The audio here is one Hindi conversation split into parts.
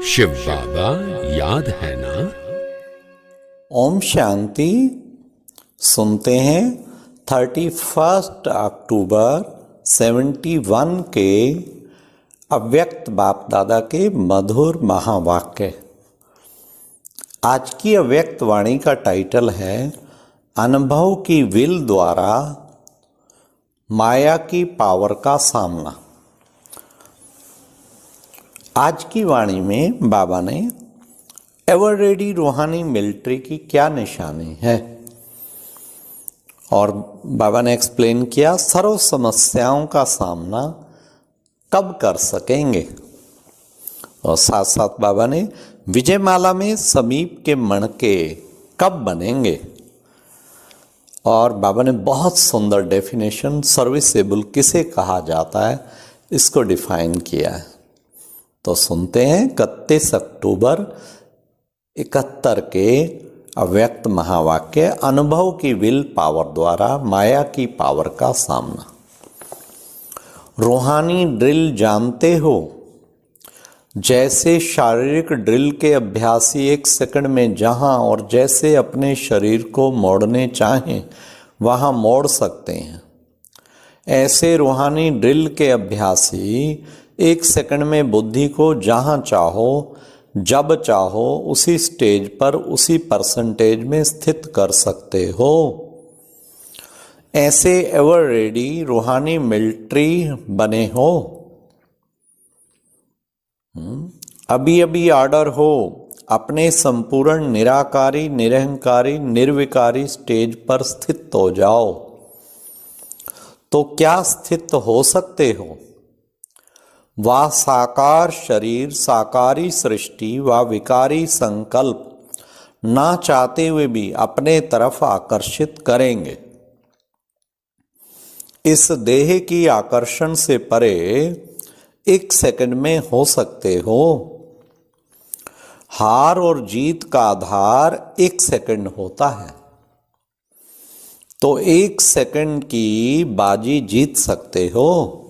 शिव बाबा याद है ना। ओम शांति। सुनते हैं 31 अक्टूबर 71 के अव्यक्त बाप दादा के मधुर महावाक्य। आज की अव्यक्त वाणी का टाइटल है अनुभव की विल द्वारा माया की पावर का सामना। आज की वाणी में बाबा ने एवर रेडी रूहानी मिलिट्री की क्या निशानी है और बाबा ने एक्सप्लेन किया सर्व समस्याओं का सामना कब कर सकेंगे। और साथ साथ बाबा ने विजयमाला में समीप के मणके कब बनेंगे। और बाबा ने बहुत सुंदर डेफिनेशन सर्विसेबल किसे कहा जाता है इसको डिफाइन किया है। तो सुनते हैं 31 अक्टूबर 71 के अव्यक्त महावाक्य अनुभव की विल पावर द्वारा माया की पावर का सामना। रूहानी ड्रिल जानते हो, जैसे शारीरिक ड्रिल के अभ्यासी 1 सेकंड में जहां और जैसे अपने शरीर को मोड़ने चाहें वहां मोड़ सकते हैं, ऐसे रूहानी ड्रिल के अभ्यासी 1 सेकंड में बुद्धि को जहां चाहो जब चाहो उसी स्टेज पर उसी परसेंटेज में स्थित कर सकते हो। ऐसे एवर रेडी रूहानी मिलिट्री बने हो। अभी अभी ऑर्डर हो अपने संपूर्ण निराकारी निरहंकारी निर्विकारी स्टेज पर स्थित हो जाओ। तो क्या स्थित हो सकते हो? वह साकार शरीर साकारी सृष्टि व विकारी संकल्प ना चाहते हुए भी अपने तरफ आकर्षित करेंगे। इस देह की आकर्षण से परे 1 सेकंड में हो सकते हो। हार और जीत का आधार 1 सेकंड होता है। तो 1 सेकंड की बाजी जीत सकते हो।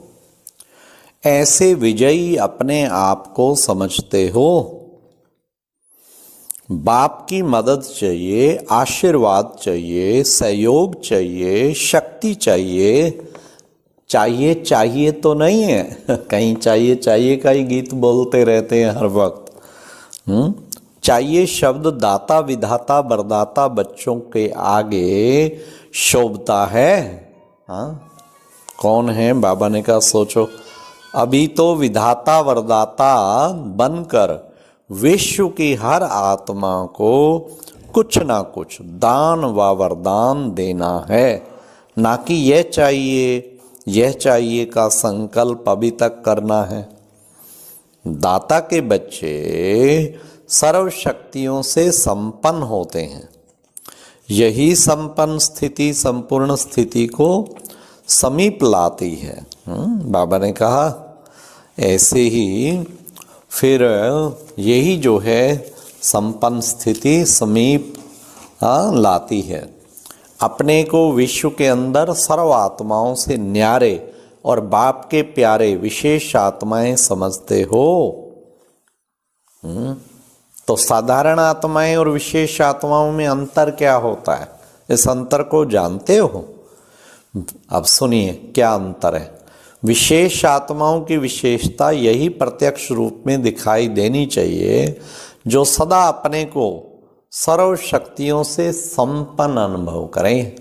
ऐसे विजयी अपने आप को समझते हो। बाप की मदद चाहिए, आशीर्वाद चाहिए, सहयोग चाहिए, शक्ति चाहिए। चाहिए तो नहीं है कहीं चाहिए का ही गीत बोलते रहते हैं हर वक्त। चाहिए शब्द दाता विधाता वरदाता बच्चों के आगे शोभता है। हाँ, कौन है? बाबा ने कहा सोचो, अभी तो विधाता वरदाता बनकर विश्व की हर आत्मा को कुछ ना कुछ दान व वरदान देना है, ना कि यह चाहिए का संकल्प अभी तक करना है। दाता के बच्चे सर्व शक्तियों से संपन्न होते हैं। यही संपन्न स्थिति संपूर्ण स्थिति को समीप लाती है। बाबा ने कहा ऐसे ही फिर यही जो है संपन्न स्थिति समीप लाती है। अपने को विश्व के अंदर सर्व आत्माओं से न्यारे और बाप के प्यारे विशेष आत्माएं समझते हो। तो साधारण आत्माएं और विशेष आत्माओं में अंतर क्या होता है? इस अंतर को जानते हो? अब सुनिए क्या अंतर है। विशेष आत्माओं की विशेषता यही प्रत्यक्ष रूप में दिखाई देनी चाहिए जो सदा अपने को सर्व शक्तियों से संपन्न अनुभव करें।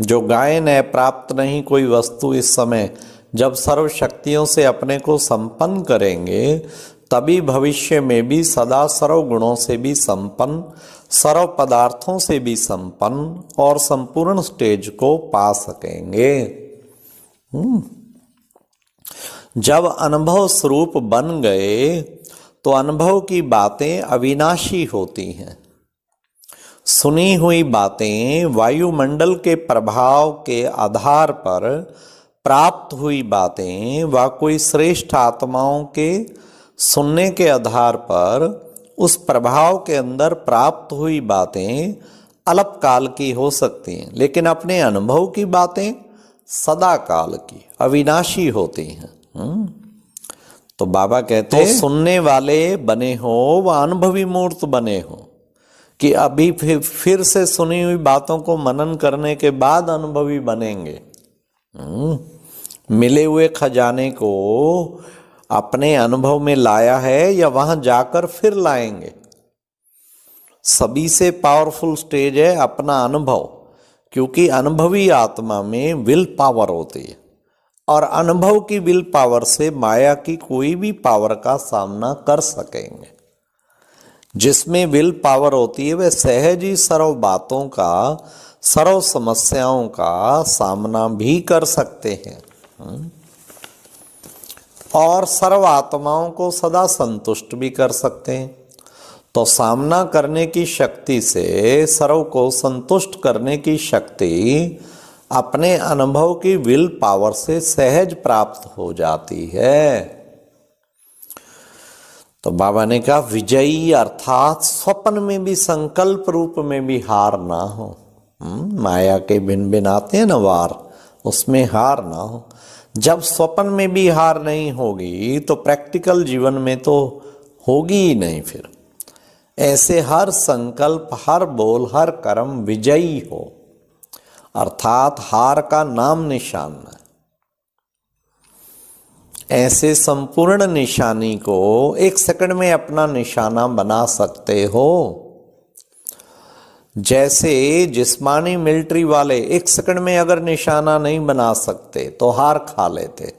जो गायन है प्राप्त नहीं कोई वस्तु इस समय जब सर्व शक्तियों से अपने को संपन्न करेंगे तभी भविष्य में भी सदा सर्व गुणों से भी संपन्न सर्व पदार्थों से भी संपन्न और संपूर्ण स्टेज को पा सकेंगे। जब अनुभव स्वरूप बन गए तो अनुभव की बातें अविनाशी होती हैं। सुनी हुई बातें वायुमंडल के प्रभाव के आधार पर प्राप्त हुई बातें व कोई श्रेष्ठ आत्माओं के सुनने के आधार पर उस प्रभाव के अंदर प्राप्त हुई बातें अल्पकाल की हो सकती हैं, लेकिन अपने अनुभव की बातें सदा काल की अविनाशी होती हैं। तो बाबा कहते हैं सुनने वाले बने हो व अनुभवी मूर्त बने हो, कि अभी फिर से सुनी हुई बातों को मनन करने के बाद अनुभवी बनेंगे। मिले हुए खजाने को अपने अनुभव में लाया है या वहां जाकर फिर लाएंगे। सभी से पावरफुल स्टेज है अपना अनुभव, क्योंकि अनुभवी आत्मा में विल पावर होती है और अनुभव की विल पावर से माया की कोई भी पावर का सामना कर सकेंगे। जिसमें विल पावर होती है वह सहज ही सर्व बातों का, सर्व समस्याओं का सामना भी कर सकते हैं और सर्व आत्माओं को सदा संतुष्ट भी कर सकते हैं। तो सामना करने की शक्ति से सर्व को संतुष्ट करने की शक्ति अपने अनुभव की विल पावर से सहज प्राप्त हो जाती है। तो बाबा ने कहा विजयी अर्थात स्वप्न में भी संकल्प रूप में भी हार ना हो। माया के भिन भिन आते हैं ना वार, उसमें हार ना हो। जब स्वप्न में भी हार नहीं होगी तो प्रैक्टिकल जीवन में तो होगी ही नहीं। फिर ऐसे हर संकल्प, हर बोल, हर कर्म विजयी हो, अर्थात हार का नाम निशान है। ऐसे संपूर्ण निशानी को एक सेकंड में अपना निशाना बना सकते हो। जैसे जिस्मानी मिलिट्री वाले एक सेकंड में अगर निशाना नहीं बना सकते तो हार खा लेते।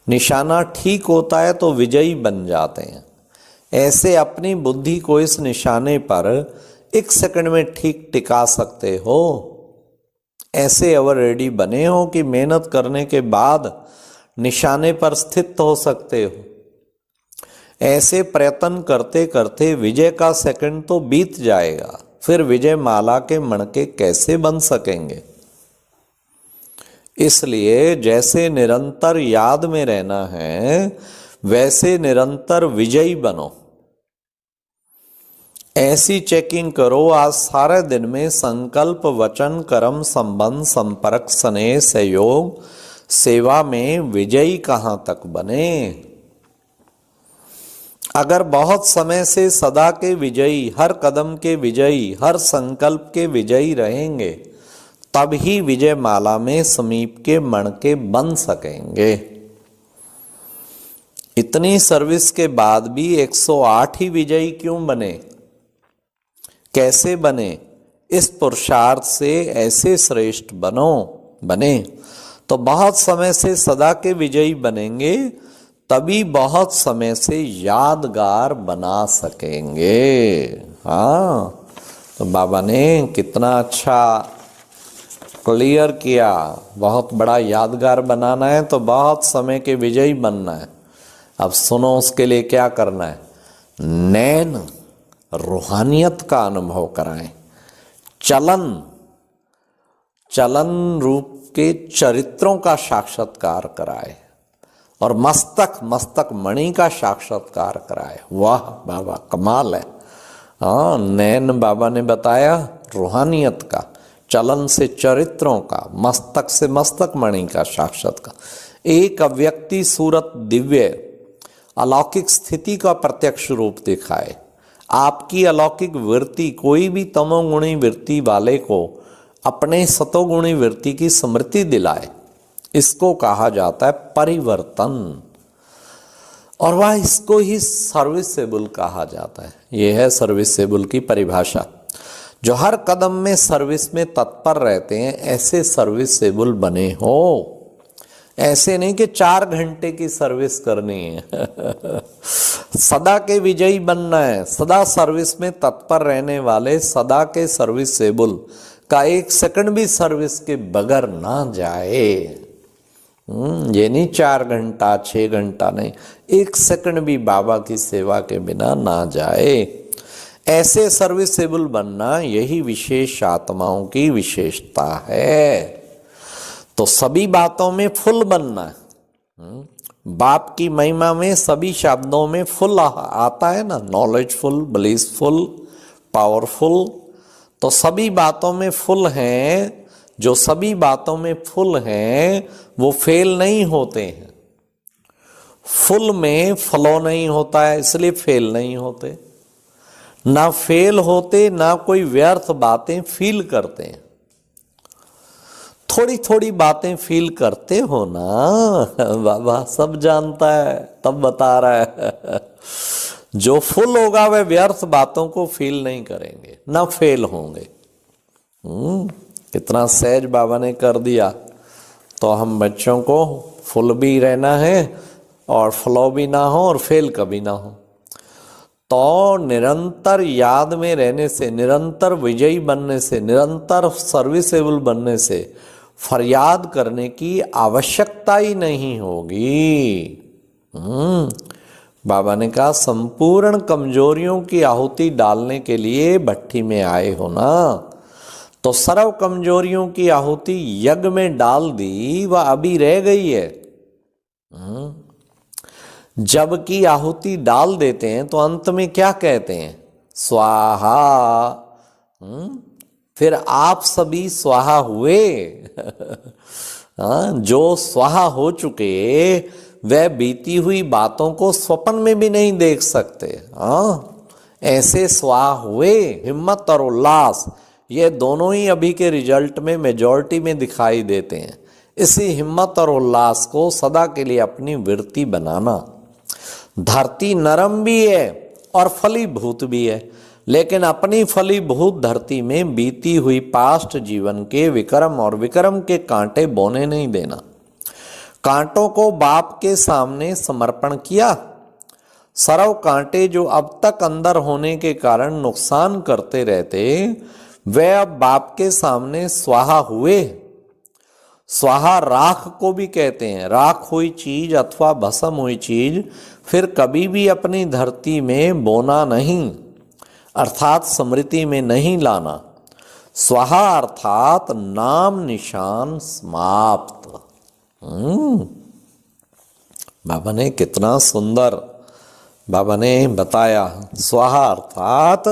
निशाना ठीक होता है तो विजयी बन जाते हैं। ऐसे अपनी बुद्धि को इस निशाने पर एक सेकंड में ठीक टिका सकते हो। ऐसे अवर रेडी बने हो कि मेहनत करने के बाद निशाने पर स्थित हो सकते हो। ऐसे प्रयत्न करते करते विजय का सेकंड तो बीत जाएगा, फिर विजय माला के मणके कैसे बन सकेंगे। इसलिए जैसे निरंतर याद में रहना है वैसे निरंतर विजयी बनो। ऐसी चेकिंग करो आज सारे दिन में संकल्प, वचन, कर्म, संबंध, संपर्क, स्नेह, सहयोग, सेवा में विजयी कहां तक बने। अगर बहुत समय से सदा के विजयी, हर कदम के विजयी, हर संकल्प के विजयी रहेंगे तब ही विजय माला में समीप के मणके बन सकेंगे। इतनी सर्विस के बाद भी 108 ही विजयी क्यों बने, कैसे बने? इस पुरुषार्थ से ऐसे श्रेष्ठ बने तो बहुत समय से सदा के विजयी बनेंगे, तभी बहुत समय से यादगार बना सकेंगे। हाँ, तो बाबा ने कितना अच्छा क्लियर किया। बहुत बड़ा यादगार बनाना है तो बहुत समय के विजयी बनना है। अब सुनो उसके लिए क्या करना है। नैन रूहानियत का अनुभव कराएं, चलन रूप के चरित्रों का साक्षात्कार कराए और मस्तक मणि का साक्षात्कार कराए। वाह बाबा, कमाल है। हाँ, नैन बाबा ने बताया रूहानियत का, चलन से चरित्रों का, मस्तक से मस्तक मणि का साक्षात्कार। एक अव्यक्ति सूरत दिव्य अलौकिक स्थिति का प्रत्यक्ष रूप दिखाए। आपकी अलौकिक वृत्ति कोई भी तमोगुणी वृत्ति वाले को अपने सतोगुणी वृत्ति की स्मृति दिलाए, इसको कहा जाता है परिवर्तन। और वह इसको ही सर्विसेबल कहा जाता है। यह है सर्विसेबल की परिभाषा। जो हर कदम में सर्विस में तत्पर रहते हैं, ऐसे सर्विसेबल बने हो। ऐसे नहीं कि 4 घंटे की सर्विस करनी है। सदा के विजयी बनना है, सदा सर्विस में तत्पर रहने वाले, सदा के सर्विसेबल का एक सेकंड भी सर्विस के बगैर ना जाए। ये नहीं 4 घंटा 6 घंटा नहीं, एक सेकंड भी बाबा की सेवा के बिना ना जाए। ऐसे सर्विसेबल बनना यही विशेष आत्माओं की विशेषता है। तो सभी बातों में फुल बनना है। बाप की महिमा में सभी शब्दों में फुल आता है ना, नॉलेजफुल, ब्लिसफुल, पावरफुल। तो सभी बातों में फुल हैं। जो सभी बातों में फुल हैं वो फेल नहीं होते हैं, फुल में फ्लो नहीं होता है, इसलिए फेल नहीं होते। ना फेल होते, ना कोई व्यर्थ बातें फील करते हैं। थोड़ी थोड़ी बातें फील करते हो ना, बाबा सब जानता है तब बता रहा है। जो फुल होगा वह व्यर्थ बातों को फील नहीं करेंगे, ना फेल होंगे। कितना सहज बाबा ने कर दिया। तो हम बच्चों को फुल भी रहना है और फ्लो भी ना हो और फेल कभी ना हो। तो निरंतर याद में रहने से, निरंतर विजयी बनने से, निरंतर सर्विसेबल बनने से फरियाद करने की आवश्यकता ही नहीं होगी। बाबा ने कहा संपूर्ण कमजोरियों की आहुति डालने के लिए भट्टी में आए हो ना, तो सर्व कमजोरियों की आहुति यज्ञ में डाल दी, वह अभी रह गई है। जबकि आहुति डाल देते हैं तो अंत में क्या कहते हैं? स्वाहा। फिर आप सभी स्वाहा हुए। जो स्वाहा हो चुके वह बीती हुई बातों को स्वप्न में भी नहीं देख सकते। ऐसे स्वाहा हुए। हिम्मत और उल्लास ये दोनों ही अभी के रिजल्ट में मेजॉरिटी में दिखाई देते हैं। इसी हिम्मत और उल्लास को सदा के लिए अपनी वृत्ति बनाना। धरती नरम भी है और फलीभूत भी है, लेकिन अपनी फलीभूत धरती में बीती हुई पास्ट जीवन के विक्रम और विक्रम के कांटे बोने नहीं देना। कांटों को बाप के सामने समर्पण किया। सरव कांटे जो अब तक अंदर होने के कारण नुकसान करते रहते, वे अब बाप के सामने स्वाहा हुए। स्वाहा राख को भी कहते हैं। राख हुई चीज अथवा भस्म हुई चीज फिर कभी भी अपनी धरती में बोना नहीं, अर्थात स्मृति में नहीं लाना। स्वाहा अर्थात नाम निशान समाप्त। बाबा ने कितना सुंदर बाबा ने बताया। स्वाहा अर्थात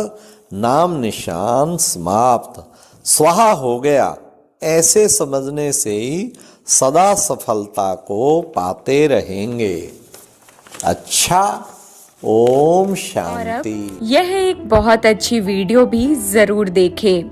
नाम निशान समाप्त। स्वाहा हो गया, ऐसे समझने से ही सदा सफलता को पाते रहेंगे। अच्छा, ओम शांति। यह एक बहुत अच्छी वीडियो भी जरूर देखें।